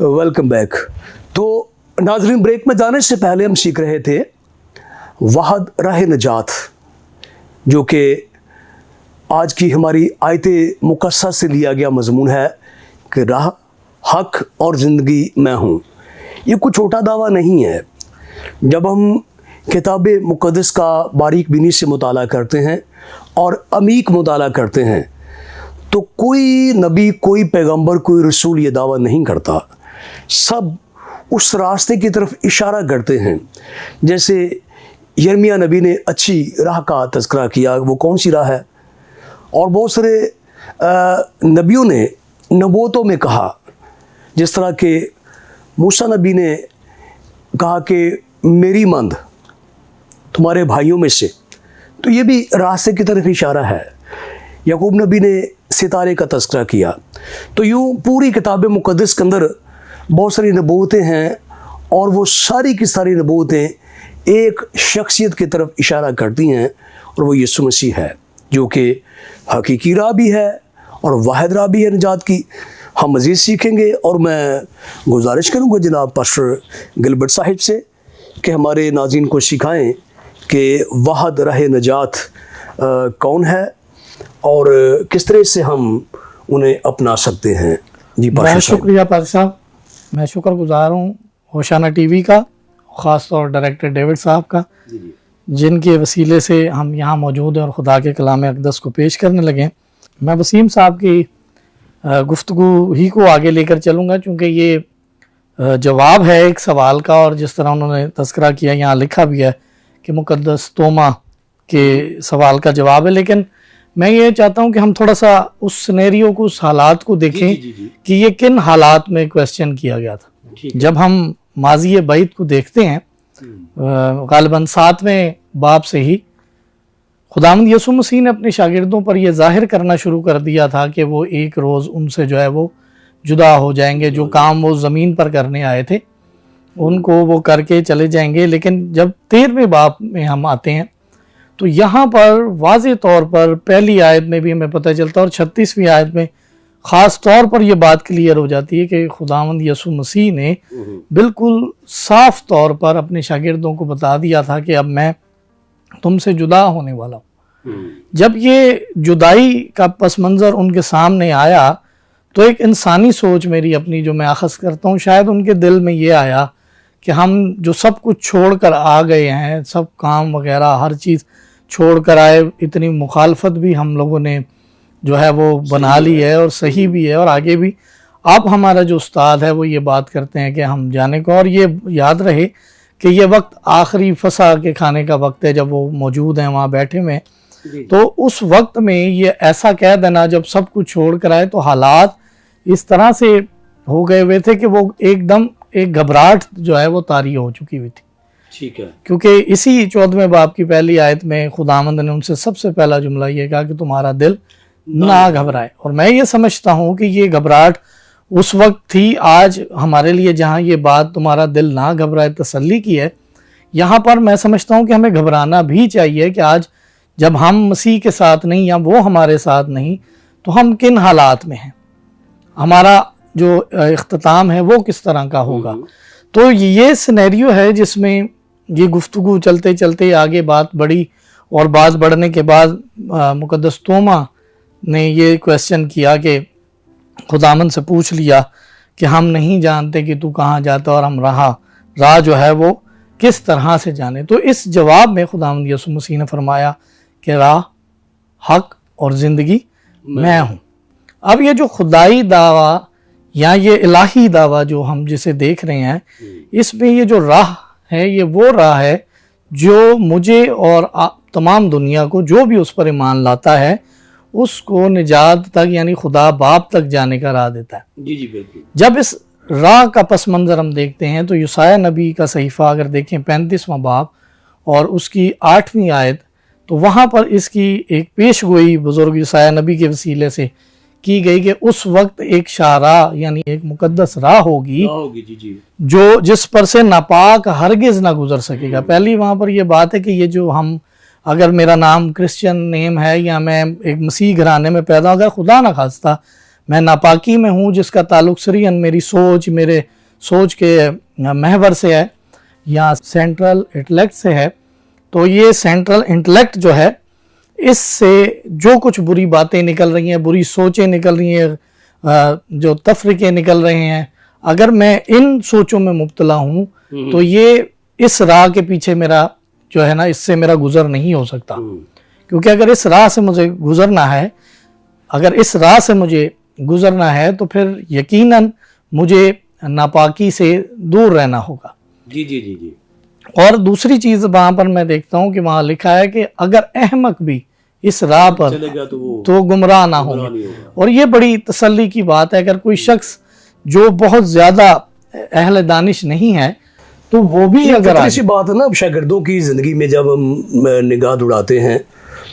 Welcome back. तो नाज़रीन, break में जाने से पहले हम सीख रहे थे वहद राह नजात, जो कि आज की हमारी आयत मुकस्सा से लिया गया मजमून है कि राह, हक और ज़िंदगी मैं हूँ। ये कोई छोटा दावा नहीं है। जब हम किताब मुक़द्दस का बारीक बीनी से मुताला करते हैं और अमीक मुताला करते हैं तो कोई नबी, कोई पैगंबर, कोई रसूल ये दावा नहीं करता। सब उस रास्ते की तरफ इशारा करते हैं। जैसे यिर्मयाह नबी ने अच्छी राह का तज़किरा किया, वो कौन सी राह है, और बहुत सारे नबियों ने नबूवतों में कहा, जिस तरह के मूसा नबी ने कहा कि मेरी मंद तुम्हारे भाइयों में से, तो ये भी रास्ते की तरफ इशारा है। याकूब नबी ने सितारे का तज़किरा किया। तो यूँ पूरी किताब मुक़द्दस के अंदर बहुत सारी नबूवतें हैं और वो सारी की सारी नबूवतें एक शख्सियत की तरफ इशारा करती हैं, और वो यीशु मसीह है, जो कि हकीकी राह भी है और वाहिद राह भी है निजात की। हम मज़ीद सीखेंगे और मैं गुजारिश करूँगा जनाब पास्टर गिलबर्ट साहिब से कि हमारे नाज़रीन को सिखाएँ कि वहद राह नजात कौन है और किस तरह से हम उन्हें अपना सकते हैं। जी बहुत शुक्रिया पास्टर साहब। मैं शुक्रगुजार हूँ होशाना टीवी का, ख़ास तौर डायरेक्टर डेविड साहब का, जिनके वसीले से हम यहाँ मौजूद हैं और खुदा के कलाम अक़दस को पेश करने लगे। मैं वसीम साहब की गुफ्तगू ही को आगे लेकर चलूँगा, चूँकि ये जवाब है एक सवाल का, और जिस तरह उन्होंने तज़किरा किया, यहाँ लिखा भी है कि मुक़द्दस तोमा के सवाल का जवाब है। लेकिन मैं ये चाहता हूँ कि हम थोड़ा सा उस सिनेरियो को, उस हालात को देखें कि ये किन हालात में क्वेश्चन किया गया था। जब हम माज़ी बैत को देखते हैं, ग़ालिबन 7वें बाब से ही खुदावंद यीशु मसीह ने अपने शागिर्दों पर यह ज़ाहिर करना शुरू कर दिया था कि वो एक रोज़ उनसे जो है वो जुदा हो जाएंगे। जो काम वो ज़मीन पर करने आए थे उनको वो करके चले जाएंगे। लेकिन जब 13वें बाब में हम आते हैं तो यहाँ पर वाज़े तौर पर पहली आयत में भी हमें पता चलता है और 36वीं आयत में ख़ास तौर पर यह बात क्लियर हो जाती है कि खुदावंद यीशु मसीह ने बिल्कुल साफ तौर पर अपने शागिर्दों को बता दिया था कि अब मैं तुमसे जुदा होने वाला हूँ। जब ये जुदाई का पस मंज़र उनके सामने आया तो एक इंसानी सोच मेरी अपनी जो मैं अख़ज़ करता हूँ, शायद उनके दिल में ये आया कि हम जो सब कुछ छोड़ कर आ गए हैं, सब काम वगैरह हर चीज़ छोड़ कर आए, इतनी मुखालफत भी हम लोगों ने जो है वो बना ली है और सही भी है और आगे भी। अब हमारा जो उस्ताद है वो ये बात करते हैं कि हम जाने को, और ये याद रहे कि ये वक्त आखिरी फसा के खाने का वक्त है, जब वो मौजूद हैं वहाँ बैठे हुए। तो उस वक्त में ये ऐसा कह देना, जब सब कुछ छोड़ कर आए तो हालात इस तरह से हो गए हुए थे कि वो एकदम एक घबराहट जो है वो तारी हो चुकी हुई थी। ठीक है, क्योंकि इसी 14वें बाब की पहली आयत में खुदावंद ने उनसे सबसे पहला जुमला ये कहा कि तुम्हारा दिल ना घबराए। और मैं ये समझता हूँ कि ये घबराहट उस वक्त थी। आज हमारे लिए जहाँ ये बात तुम्हारा दिल ना घबराए तसल्ली की है, यहाँ पर मैं समझता हूँ कि हमें घबराना भी चाहिए कि आज जब हम मसीह के साथ नहीं या वो हमारे साथ नहीं तो हम किन हालात में हैं, हमारा जो इख्तिताम है वो किस तरह का होगा। तो ये सिनेरियो है जिसमें ये गुफ्तगू चलते चलते आगे बात बढ़ी, और बात बढ़ने के बाद मुक़द्दस तोमा ने ये क्वेश्चन किया कि खुदावंद से पूछ लिया कि हम नहीं जानते कि तू कहाँ जाता और हम राह जो है वो किस तरह से जाने। तो इस जवाब में खुदावंद यीशु मसीह ने फरमाया कि राह, हक और ज़िंदगी मैं हूँ। अब ये जो खुदाई दावा या ये इलाही दावा जो हम जिसे देख रहे हैं, इसमें ये जो राह है ये वो राह है जो मुझे और तमाम दुनिया को, जो भी उस पर ईमान लाता है, उसको निजात तक यानी खुदा बाप तक जाने का राह देता है। जी जी बिल्कुल। जब इस राह का पस मंज़र हम देखते हैं तो यशायाह नबी का सहीफ़ा अगर देखें 35वां बाब और उसकी 8वीं आयत, तो वहाँ पर इसकी एक पेशगोई बुज़ुर्ग यशायाह नबी के वसीले से की गई कि उस वक्त एक शाहराह यानी एक मुकद्दस राह होगी जो जिस पर से नापाक हरगिज़ ना गुजर सकेगा। पहली वहाँ पर यह बात है कि ये जो हम, अगर मेरा नाम क्रिश्चियन नेम है या मैं एक मसीह घराने में पैदा, अगर खुदा ना खास्ता मैं नापाकी में हूँ जिसका ताल्लुक सरीअन मेरी सोच, मेरे सोच के महवर से है या सेंट्रल इंटेलेक्ट से है। तो ये सेंट्रल इंटेलेक्ट जो है, इससे जो कुछ बुरी बातें निकल रही हैं, बुरी सोचें निकल रही हैं, जो तफरीके निकल रहे हैं, अगर मैं इन सोचों में मुब्तला हूँ तो ये इस राह के पीछे मेरा जो है ना, इससे मेरा गुजर नहीं हो सकता। क्योंकि अगर इस राह से मुझे गुजरना है, अगर इस राह से मुझे गुजरना है तो फिर यकीनन मुझे नापाकी से दूर रहना होगा। जी जी जी जी। और दूसरी चीज वहां पर मैं देखता हूँ कि वहां लिखा है कि अगर अहमक भी इस राह पर चलेगा तो गुमराह ना होंगे। और ये बड़ी तसल्ली की बात है, अगर कोई शख्स जो बहुत ज्यादा अहले दानिश नहीं है तो वो भी अगर ऐसी बात है ना, शागिर्दों की जिंदगी में जब हम निगाह उड़ाते हैं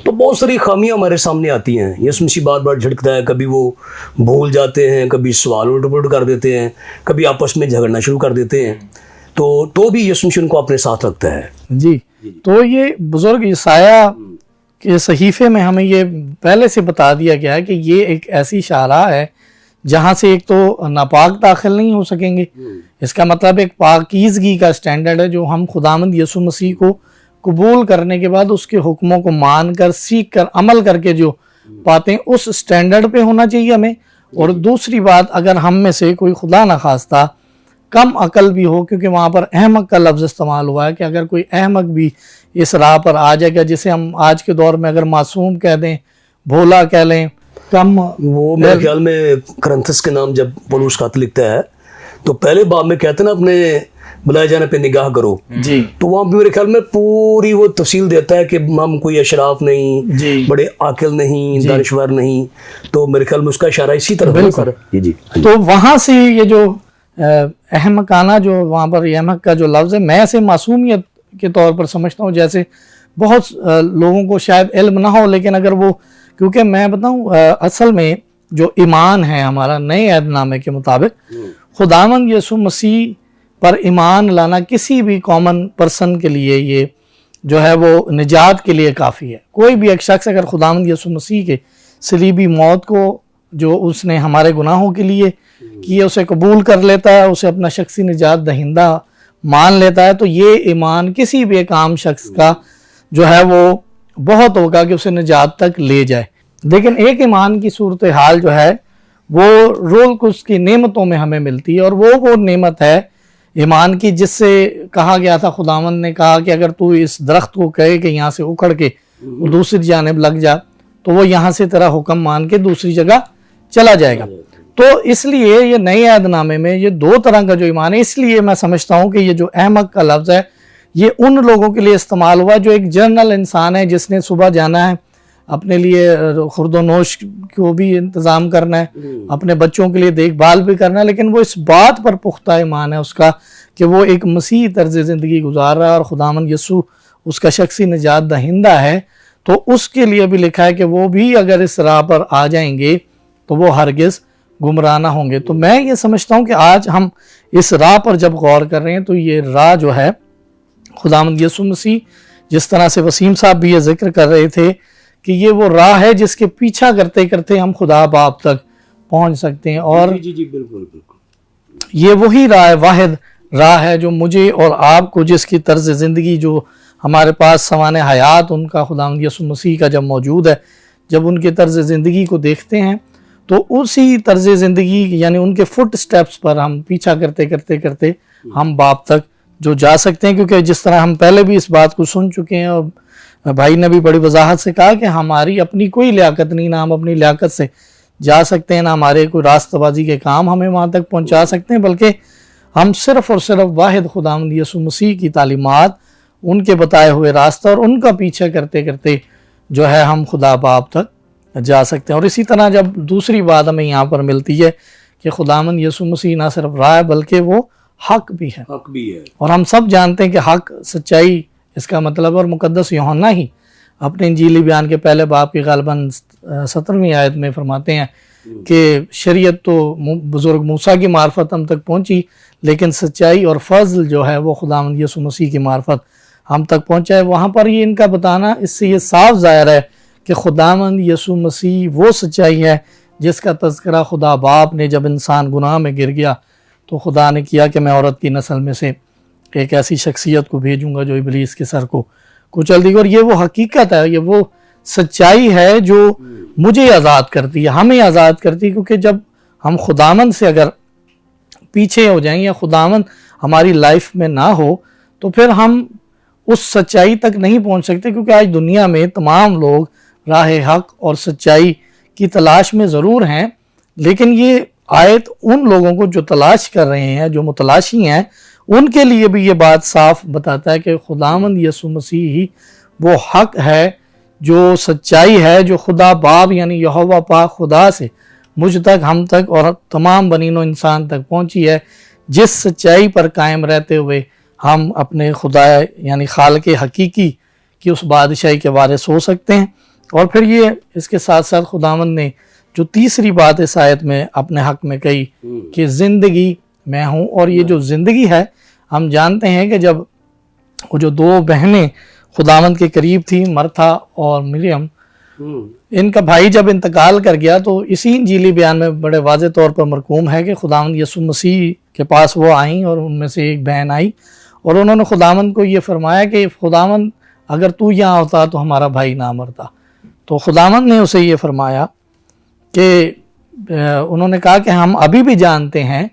तो बहुत सारी खामियां हमारे सामने आती हैं। यसम सी बार बार झटकता है, कभी वो भूल जाते हैं, कभी सवाल उल्ट पुलट कर देते हैं, कभी आपस में झगड़ना शुरू कर देते हैं, तो भी यसम उनको अपने साथ रखता है। जी, तो ये बुजुर्ग ईसाया के सहीफे में हमें ये पहले से बता दिया गया है कि ये एक ऐसी शाहराह है जहाँ से एक तो नापाक दाखिल नहीं हो सकेंगे। इसका मतलब एक पाकीज़गी का स्टैंडर्ड है जो हम खुदावंद यीशु मसीह को कबूल करने के बाद उसके हुक्मों को मान कर, सीख कर, अमल करके जो पाते हैं, उस स्टैंडर्ड पे होना चाहिए हमें। और दूसरी बात, अगर हम में से कोई खुदा न खास्ता कम अकल भी हो, क्योंकि वहाँ पर अहमक का लफ्ज़ इस्तेमाल हुआ है कि अगर कोई अहमक भी इस राह पर आ जाएगा, जिसे हम आज के दौर में अगर मासूम कह दें, भोला कह लें, कम, वो मेरे ख्याल में करंथस के नाम जब पौलुस खत लिखता है तो पहले बाब में कहते हैं ना, अपने बुलाए जाने पे निगाह करो जी, तो वहाँ पे मेरे ख्याल में पूरी वो तफसील देता है कि हम कोई अशराफ नहीं, बड़े आकिल नहीं, दानिशवर नहीं। तो मेरे ख्याल में उसका इशारा इसी तरफ है सर। जी जी। तो वहाँ से ये जो अहमकाना जो वहाँ पर अहमक का जो लफ्ज़ है, मैं इसे मासूमियत के तौर पर समझता हूँ। जैसे बहुत लोगों को शायद इल्म ना हो, लेकिन अगर वो, क्योंकि मैं बताऊँ असल में जो ईमान है हमारा नए अहदनामे के मुताबिक, खुदावंद यीशु मसीह पर ईमान लाना किसी भी कॉमन पर्सन के लिए ये जो है वो निजात के लिए काफ़ी है। कोई भी एक शख्स अगर खुदावंद यीशु मसीह के सलीबी मौत को जो उसने हमारे गुनाहों के लिए किए उसे कबूल कर लेता है, उसे अपना शख्सी निजात दहिंदा मान लेता है, तो ये ईमान किसी भी एक आम शख्स का जो है वो बहुत होगा कि उसे निजात तक ले जाए। लेकिन एक ईमान की सूरत हाल जो है वो रोल कुछ की नेमतों में हमें मिलती है, और वो नेमत है ईमान की जिससे कहा गया था, खुदावंद ने कहा कि अगर तू इस दरख्त को कहे कि यहाँ से उखड़ के दूसरी जानिब लग जा, तो वो यहाँ से तेरा हुक्म मान के दूसरी जगह चला जाएगा। तो इसलिए ये नए अहदनामे में ये दो तरह का जो ईमान है, इसलिए मैं समझता हूँ कि ये जो अहमक का लफ्ज़ है ये उन लोगों के लिए इस्तेमाल हुआ जो एक जनरल इंसान है, जिसने सुबह जाना है, अपने लिए खुर्दोनोश को भी इंतज़ाम करना है, अपने बच्चों के लिए देखभाल भी करना है, लेकिन वो इस बात पर पुख्ता ईमान है उसका कि वो एक मसीही तर्ज ज़िंदगी गुजार रहा है और खुदावंद यीशु उसका शख्सी निजात दहिंदा है। तो उसके लिए भी लिखा है कि वो भी अगर इस राह पर आ जाएंगे तो वो हरगिज़ गुमराह ना होंगे। तो मैं ये समझता हूँ कि आज हम इस राह पर जब गौर कर रहे हैं तो ये राह जो है खुदावंद यीशु मसीह, जिस तरह से वसीम साहब भी ये जिक्र कर रहे थे कि ये वो राह है जिसके पीछा करते करते हम खुदा बाप तक पहुंच सकते हैं। और जी जी बिल्कुल बिल्कुल, ये वही राह है, वाहिद राह है जो मुझे और आपको, जिसकी तर्ज ज़िंदगी जो हमारे पास सवाने हयात उनका खुदावंद यीशु मसीह का जब मौजूद है, जब उनके तर्ज ज़िंदगी को देखते हैं तो उसी तर्ज ज़िंदगी यानी उनके फुट स्टेप्स पर हम पीछा करते करते करते हम बाप तक जो जा सकते हैं। क्योंकि जिस तरह हम पहले भी इस बात को सुन चुके हैं और भाई ने भी बड़ी वजाहत से कहा कि हमारी अपनी कोई लियाकत नहीं, ना हम अपनी लियाकत से जा सकते हैं, ना हमारे कोई रास्तबाजी के काम हमें वहाँ तक पहुँचा सकते हैं, बल्कि हम सिर्फ़ और सिर्फ वाहिद खुदावंद यीशु मसीह की तालीमात, उनके बताए हुए रास्ता और उनका पीछा करते करते जो है हम खुदा बाप तक जा सकते हैं। और इसी तरह जब दूसरी बात हमें यहाँ पर मिलती है कि खुदावंद यीशु मसीह ना सिर्फ राह है बल्कि वो हक भी है। हक भी है। और हम सब जानते हैं कि हक, सच्चाई, इसका मतलब, और मुकद्दस यूहन्ना ही अपने इंजीली बयान के पहले बाब की गालबन 17वीं आयत में फरमाते हैं कि शरीयत तो बुजुर्ग मूसा की मार्फत हम तक पहुंची, लेकिन सच्चाई और फजल जो है वो खुदावंद यीशु मसीह की मार्फत हम तक पहुंचा है। वहाँ पर ये इनका बताना, इससे ये साफ ज़ाहिर है कि खुदावंद यीशु मसीह वो सच्चाई है जिसका तज़किरा खुदा बाप ने जब इंसान गुनाह में गिर गया तो खुदा ने किया कि मैं औरत की नस्ल में से एक ऐसी शख्सियत को भेजूंगा जो इब्लीस के सर को कुचल देगी। और ये वो हकीकत है, ये वो सच्चाई है जो मुझे आज़ाद करती है, हमें आज़ाद करती है। क्योंकि जब हम खुदावंद से अगर पीछे हो जाएं या खुदावंद हमारी लाइफ में ना हो तो फिर हम उस सच्चाई तक नहीं पहुंच सकते। क्योंकि आज दुनिया में तमाम लोग राह हक और सच्चाई की तलाश में ज़रूर हैं, लेकिन ये आयत उन लोगों को जो तलाश कर रहे हैं, जो मुतलाशी हैं, उनके लिए भी ये बात साफ बताता है कि खुदावंद यसु मसीह ही वो हक है, जो सच्चाई है, जो खुदा बाप यानी यहोवा पाक खुदा से मुझ तक, हम तक और तमाम बनीनो इंसान तक पहुंची है, जिस सच्चाई पर कायम रहते हुए हम अपने खुदा यानी खालिक हकीकी की उस बादशाही के वारिस हो सकते हैं। और फिर ये इसके साथ साथ खुदावंद ने जो तीसरी बात इस आयत में अपने हक में कही कि ज़िंदगी मैं हूँ। और ये जो ज़िंदगी है, हम जानते हैं कि जब वो जो दो बहनें खुदावंद के करीब थी, मरथा और मरियम, इनका भाई जब इंतकाल कर गया तो इसी इंजीली बयान में बड़े वाज़े तौर पर मरकूम है कि खुदावंद यसु मसीह के पास वो आई और उनमें से एक बहन आई और उन्होंने खुदावंद को ये फरमाया कि खुदावंद अगर तू यहाँ होता तो हमारा भाई ना मरता। तो खुदावंद ने उसे ये फरमाया कि उन्होंने कहा कि हम अभी भी जानते हैं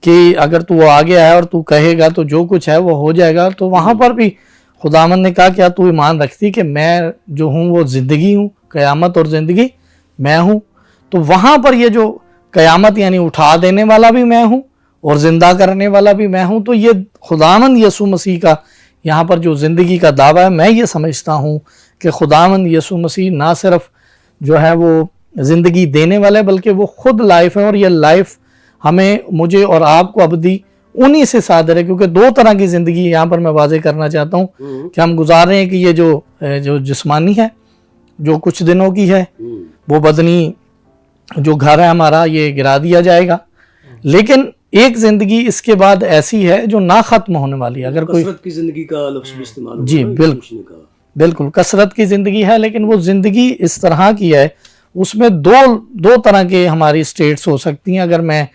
कि अगर तू आ गया है और तू कहेगा तो जो कुछ है वो हो जाएगा। तो वहाँ पर भी खुदावंद ने कहा क्या तू ईमान रखती कि मैं जो हूँ वो ज़िंदगी हूँ, क़यामत और ज़िंदगी मैं हूँ। तो वहाँ पर ये जो क़यामत यानी उठा देने वाला भी मैं हूँ और ज़िंदा करने वाला भी मैं हूँ। तो ये खुदावंद यसु मसीह का यहाँ पर जो ज़िंदगी का दावा है, मैं ये समझता हूँ कि खुदावंद यसु मसीह ना सिर्फ जो है वो ज़िंदगी देने वाला है बल्कि वो खुद लाइफ है। और ये लाइफ हमें, मुझे और आपको अबदी उन्हीं से सादर है। क्योंकि दो तरह की ज़िंदगी यहाँ पर मैं वाज़े करना चाहता हूँ कि हम गुजार रहे हैं कि ये जो जिस्मानी है, जो कुछ दिनों की है, वो बदनी जो घर है हमारा ये गिरा दिया जाएगा। लेकिन एक ज़िंदगी इसके बाद ऐसी है जो ना ख़त्म होने वाली है। अगर कोई कसरत की ज़िंदगी का लफ्ज़ भी इस्तेमाल जी बिल्कुल कसरत की ज़िंदगी है, लेकिन वो ज़िंदगी इस तरह की है, उसमें दो तरह के हमारी स्टेट्स हो सकती हैं। अगर मैं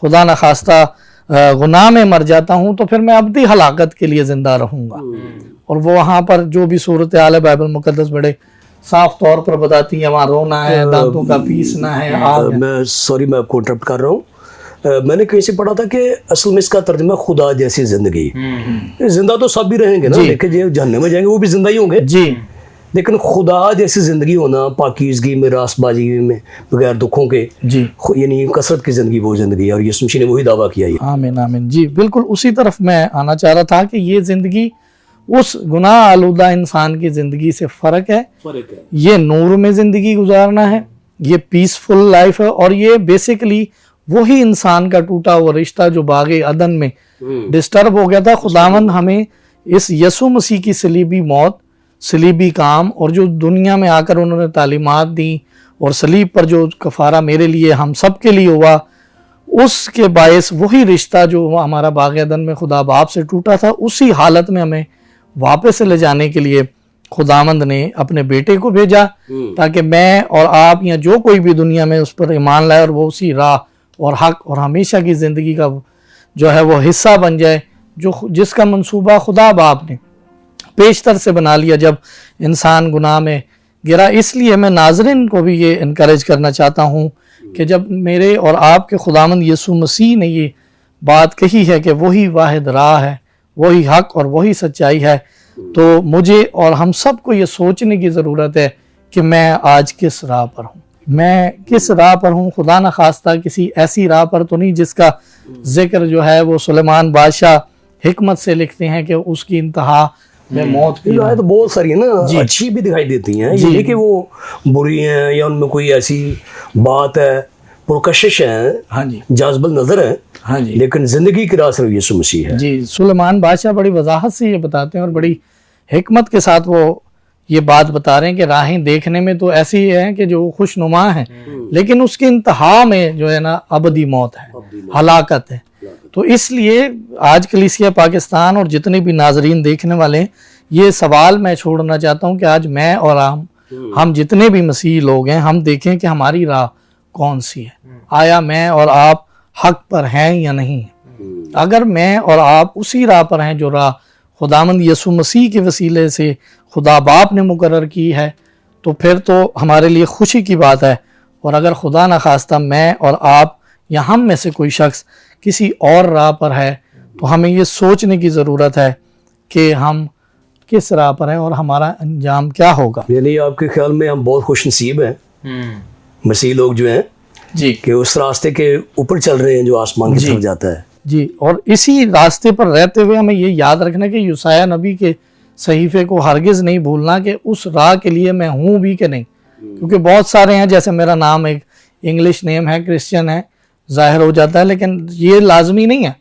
खुदा न खास्ता गुनाह में मर जाता हूँ तो फिर मैं अबदी हलाकत के लिए ज़िंदा रहूँगा। और वो वहाँ पर जो भी सूरत हाल है बाइबल मुकद्दस बड़े साफ तौर पर बताती है, वहाँ रोना है, दांतों का पीसना है, आग है। मैं आपको इंटरप्ट कर रहा हूँ। मैंने कहीं से पढ़ा था कि असल में इसका तर्जुमा खुदा जैसी जिंदगी। जिंदा तो सब भी रहेंगे ना, देखे जो जहन्नम में जाएंगे वो भी जिंदा ही होंगे जी, लेकिन खुदा जैसी जिंदगी होना, पाकीज़गी में, रासबाजी में, बगैर दुखों के जी, यानी कसरत की जिंदगी वो जिंदगी है। और यीशु मसीह ने वही दावा किया है। आमीन आमीन जी, बिल्कुल उसी तरफ मैं आना चाह रहा था कि ये जिंदगी उस गुनाह आलूदा इंसान की जिंदगी से फर्क है। ये नूर में जिंदगी गुजारना है, ये पीसफुल लाइफ है। और ये बेसिकली वही इंसान का टूटा हुआ रिश्ता जो बागे अदन में डिस्टर्ब हो गया था। खुदावंद हमें इस यसु मसीह की सलीबी मौत, सलीबी काम और जो दुनिया में आकर उन्होंने तालीमात दी और सलीब पर जो कफारा मेरे लिए हम सब के लिए हुआ, उसके बायस वही रिश्ता जो हमारा बागे अदन में खुदा बाप से टूटा था, उसी हालत में हमें वापस ले जाने के लिए खुदावंद ने अपने बेटे को भेजा ताकि मैं और आप या जो कोई भी दुनिया में उस पर ईमान लाए और वो उसी राह और हक और हमेशा की ज़िंदगी का जो है वो हिस्सा बन जाए, जो जिसका मंसूबा खुदा बाप ने पेशतर से बना लिया जब इंसान गुनाह में गिरा। इसलिए मैं नाज़रीन को भी ये इनकरेज करना चाहता हूँ कि जब मेरे और आपके खुदावंद यसु मसीह ने ये बात कही है कि वही वाहिद राह है, वही हक और वही सच्चाई है, तो मुझे और हम सब को ये सोचने की ज़रूरत है कि मैं आज किस राह पर हूँ, मैं किस राह पर हूँ। खुदा न खास्ता किसी ऐसी राह पर तो नहीं जिसका जिक्र जो है वो सुलेमान बादशाह हिकमत से लिखते हैं कि उसकी इंतहा में मौत की राह तो बहुत सारी है ना, अच्छी भी दिखाई देती हैं, ये नहीं कि वो बुरी हैं या उनमें कोई ऐसी बात है, पुरकशिश है, हाँ जी, जाज़बुल नज़र है, हाँ जी, लेकिन जिंदगी की राह सिर्फ यीशु मसीह है। जी, सुलेमान बादशाह बड़ी वजाहत से ये बताते हैं और बड़ी हिकमत के साथ वो ये बात बता रहे हैं कि राहें देखने में तो ऐसी है कि जो खुशनुमा है, लेकिन उसकी इंतहा में जो है ना अबदी मौत है, हलाकत है। तो इसलिए आज कलीसिया पाकिस्तान और जितने भी नाजरीन देखने वाले हैं, ये सवाल मैं छोड़ना चाहता हूँ कि आज मैं और हम जितने भी मसीही लोग हैं, हम देखें कि हमारी राह कौन सी है, आया मैं और आप हक पर हैं या नहीं। अगर मैं और आप उसी राह पर हैं जो राह खुदावंद यसु मसीह के वसीले से खुदा बाप ने मुकर्रर की है, तो फिर तो हमारे लिए खुशी की बात है। और अगर खुदा न खास्ता मैं और आप या हम में से कोई शख्स किसी और राह पर है, तो हमें ये सोचने की ज़रूरत है कि हम किस राह पर हैं और हमारा अंजाम क्या होगा। यानी आपके ख्याल में हम बहुत खुशनसीब हैं मसीह लोग जो हैं जी कि उस रास्ते के ऊपर चल रहे हैं जो आसमान की तरफ जाता है। जी, और इसी रास्ते पर रहते हुए हमें ये याद रखना कि यूसाया नबी के सहीफे को हरगिज़ नहीं भूलना कि उस राह के लिए मैं हूँ भी कि नहीं। क्योंकि बहुत सारे हैं, जैसे मेरा नाम एक इंग्लिश नेम है, क्रिश्चियन है, जाहिर हो जाता है, लेकिन ये लाजमी नहीं है।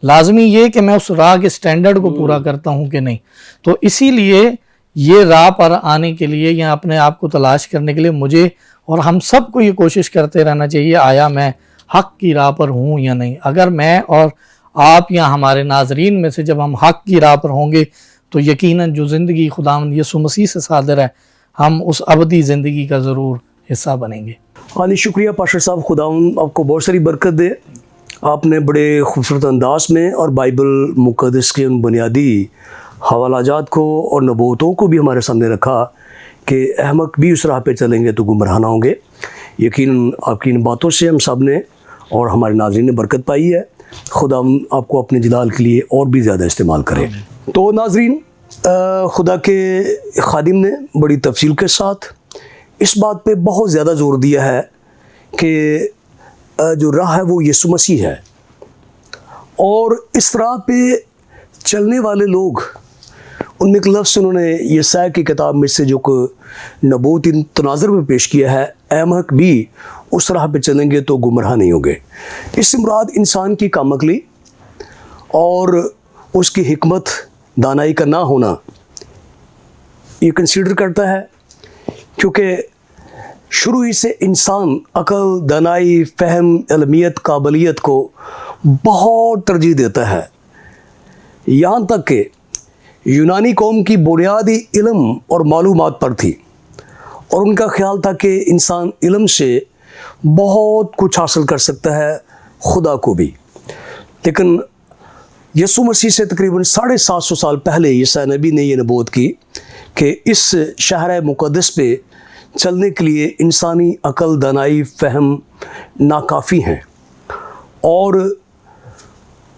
लाजमी ये कि मैं उस राह के स्टैंडर्ड को पूरा करता हूँ कि नहीं। तो इसीलिए ये राह पर आने के लिए या अपने आप को तलाश करने के लिए मुझे और हम सबको ये कोशिश करते रहना चाहिए, आया मैं हक की राह पर हूँ या नहीं। अगर मैं और आप या हमारे नाजरीन में से जब हम हक की राह पर होंगे, तो यकीनन जो ज़िंदगी खुदावंद यीशु मसीह से सादर है, हम उस अबदी ज़िंदगी का ज़रूर हिस्सा बनेंगे। हाली शुक्रिया पास्टर साहब, खुदावंद आपको बहुत सारी बरकत दे। आपने बड़े खूबसूरत अंदाज में और बाइबल मुक़द्दस के उन बुनियादी हवालाजात को और नबूवतों को भी हमारे सामने रखा कि अहमक भी उस राह पे चलेंगे तो गुमराह ना होंगे। यकीन आपकी इन बातों से हम सब ने और हमारे नाज़रीन ने बरकत पाई है। खुदा आपको अपने जलाल के लिए और भी ज़्यादा इस्तेमाल करे। तो नाज़रीन, खुदा के खादिम ने बड़ी तफसील के साथ इस बात पे बहुत ज़्यादा ज़ोर दिया है कि जो राह है वो यीशु मसीह है, और इस राह पे चलने वाले लोग, उनमें एक लफ्ज़ उन्होंने यशायाह की किताब में से जो नबूवती तनाज़र में पेश किया है, अहमक भी उस राह पे चलेंगे तो गुमराह नहीं होंगे। इससे मुराद इंसान की कामअक्ली और उसकी हिकमत दानाई का ना होना ये कंसीडर करता है, क्योंकि शुरू ही से इंसान अकल, दानाई, फ़हम, इल्मियत, काबलियत को बहुत तरजीह देता है। यहाँ तक कि यूनानी कौम की बुनियादी इल्म और मालूमात पर थी, और उनका ख्याल था कि इंसान इल्म से बहुत कुछ हासिल कर सकता है, खुदा को भी। लेकिन यसु मसीह से तकरीबन 750 साल पहले यशायाह नबी ने यह नबूवत की कि इस शहर मुक़द्दस पे चलने के लिए इंसानी अकल, दानाई, फ़हम नाकाफ़ी हैं। और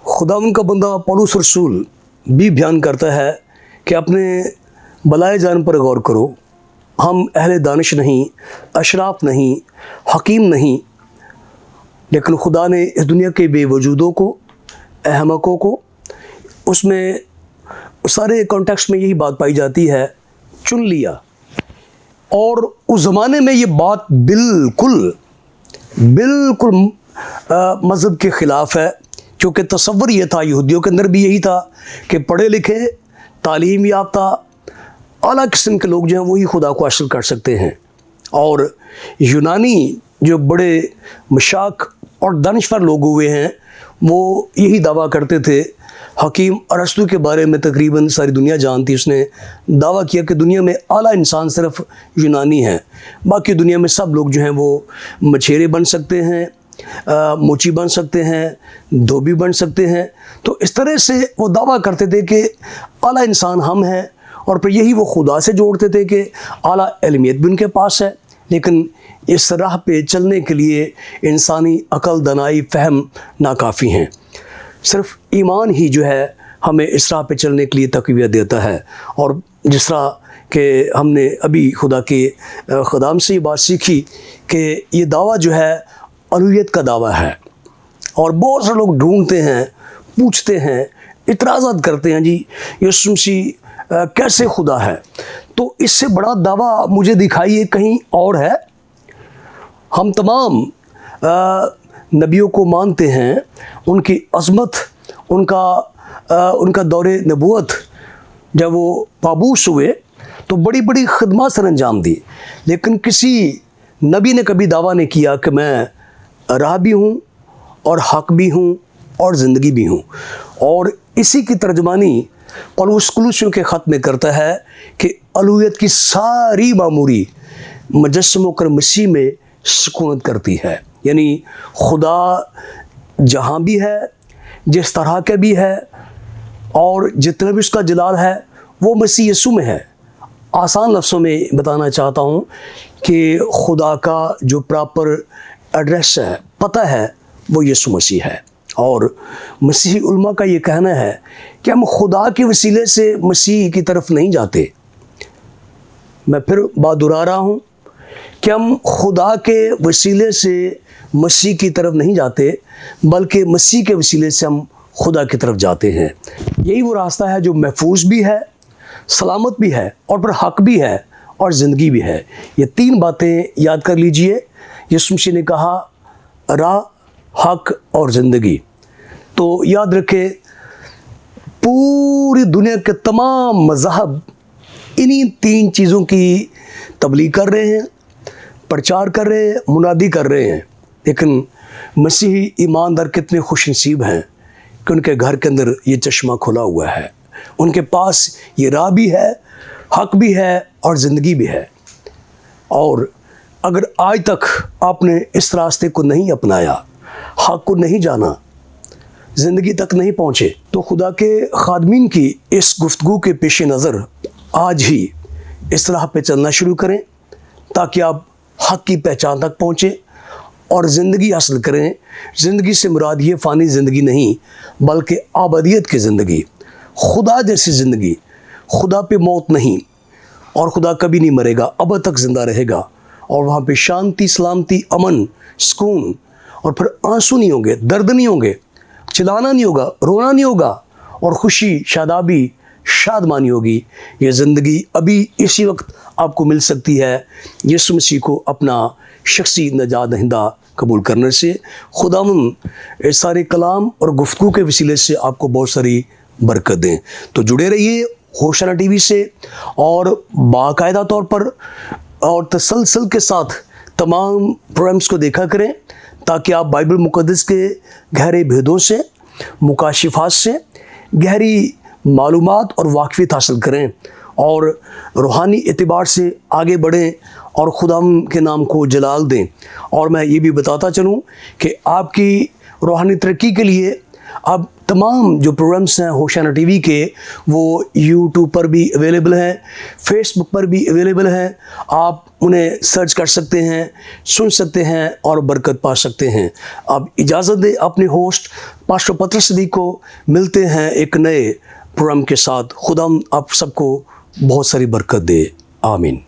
खुदावंद का बंदा पौलुस रसूल भी बयान करता है कि अपने बलाए जान पर गौर करो, हम अहले दानिश नहीं, अशराफ नहीं, हकीम नहीं, लेकिन खुदा ने इस दुनिया के बेवजूदों को, अहमकों को, उसमें सारे कॉन्टेक्स्ट में यही बात पाई जाती है, चुन लिया। और उस ज़माने में ये बात बिल्कुल मज़हब के ख़िलाफ़ है, क्योंकि तसव्वुर ये था, यहूदियों के अंदर भी यही था कि पढ़े लिखे, तालीम याफ्ता, आला किस्म के लोग जो हैं वही खुदा को हासिल कर सकते हैं। और यूनानी जो बड़े मशाक और दानिशवर लोग हुए हैं, वो यही दावा करते थे। हकीम अरस्तु के बारे में तकरीबन सारी दुनिया जानती, उसने दावा किया कि दुनिया में आला इंसान सिर्फ यूनानी है, बाकी दुनिया में सब लोग जो हैं वो मछेरे बन सकते हैं, मोची बन सकते हैं, धोबी बन सकते हैं। तो इस तरह से वो दावा करते थे कि आला इंसान हम हैं, और फिर यही वो खुदा से जोड़ते थे कि आला इल्मियत भी उनके पास है। लेकिन इस राह पे चलने के लिए इंसानी अकल, दनाई, फ़हम नाकाफ़ी हैं। सिर्फ ईमान ही जो है हमें इस राह पे चलने के लिए तक़वियत देता है। और जिस तरह कि हमने अभी खुदा के ख़ुदाम से ये बात सीखी कि ये दावा जो है अलूहियत का दावा है, और बहुत से लोग ढूंढते हैं, पूछते हैं, इतराज़ात करते हैं, जी यीशु मसीह कैसे खुदा है। तो इससे बड़ा दावा मुझे दिखाइए कहीं और है। हम तमाम नबियों को मानते हैं, उनकी अज़मत, उनका दौरे नबूवत जब वो पाबूस हुए तो बड़ी बड़ी खिदमत सर अंजाम दी, लेकिन किसी नबी ने कभी दावा नहीं किया कि मैं राह भी हूँ और हक भी हूँ और ज़िंदगी भी हूँ। और इसी की तर्जमानी पौलुस कुलुसियों के ख़त में करता है कि अलूहियत की सारी मामूरी मुजस्सम कर मसीह में सुकूनत करती है। यानी खुदा जहाँ भी है, जिस तरह के भी है और जितना भी उसका जलाल है वो मसीह यीशु में है। आसान लफ्ज़ों में बताना चाहता हूँ कि खुदा का जो प्रॉपर एड्रेस है, पता है, वो यीशु मसीह है। और मसीही उलमा का ये कहना है कि हम खुदा के वसीले से मसीह की तरफ नहीं जाते। मैं फिर बात दोहरा रहा हूँ कि हम खुदा के वसीले से मसीह की तरफ नहीं जाते, बल्कि मसीह के वसीले से हम खुदा की तरफ जाते हैं। यही वो रास्ता है जो महफूज भी है, सलामत भी है और पर हक भी है और ज़िंदगी भी है। ये तीन बातें याद कर लीजिए। यीशु मसीह ने कहा राह, हक और ज़िंदगी। तो याद रखें, पूरी दुनिया के तमाम मज़हब इन्हीं तीन चीज़ों की तबलीग कर रहे हैं, प्रचार कर रहे हैं, मुनादी कर रहे हैं। लेकिन मसीही ईमानदार कितने खुशनसीब हैं कि उनके घर के अंदर ये चश्मा खुला हुआ है। उनके पास ये राह भी है, हक भी है और ज़िंदगी भी है। और अगर आज तक आपने इस रास्ते को नहीं अपनाया, हक को नहीं जाना, ज़िंदगी तक नहीं पहुँचे, तो खुदा के खादमीन की इस गुफ्तगू के पेश नज़र आज ही इस राह पे चलना शुरू करें, ताकि आप हक की पहचान तक पहुँचें और ज़िंदगी हासिल करें। ज़िंदगी से मुराद ये फ़ानी ज़िंदगी नहीं, बल्कि आबदियत की ज़िंदगी, खुदा जैसी ज़िंदगी। खुदा पे मौत नहीं, और खुदा कभी नहीं मरेगा, अब तक ज़िंदा रहेगा। और वहाँ पे शांति, सलामती, अमन, सुकून, और फिर आंसू नहीं होंगे, दर्द नहीं होंगे, चिल्लाना नहीं होगा, रोना नहीं होगा, और खुशी, शादाबी, शादमानी होगी। ये ज़िंदगी अभी इसी वक्त आपको मिल सकती है यीशु मसीह को अपना शख्सी नजात दहिंदा कबूल करने से। खुदावंद इस सारे कलाम और गुफ्तगू के वसीले से आपको बहुत सारी बरकत दें। तो जुड़े रहिए होशाना टीवी से, और बाकायदा तौर पर और तसलसल के साथ तमाम प्रोग्राम्स को देखा करें, ताकि आप बाइबल मुक़द्दस के गहरे भेदों से, मुकाशिफात से गहरी मालूमात और वाक़फ़ियत हासिल करें और रूहानी एतबार से आगे बढ़ें और खुदाम के नाम को जलाल दें। और मैं ये भी बताता चलूँ कि आपकी रूहानी तरक्की के लिए अब तमाम जो प्रोग्राम्स हैं होशाना टीवी के, वो यूट्यूब पर भी अवेलेबल हैं, फेसबुक पर भी अवेलेबल हैं। आप उन्हें सर्च कर सकते हैं, सुन सकते हैं और बरकत पा सकते हैं। अब इजाज़त दें अपने होस्ट पास्टर पतरस सिद्दीक़ को। मिलते हैं एक नए प्रोग्राम के साथ। खुदा आप सबको बहुत सारी बरकत दे। आमीन।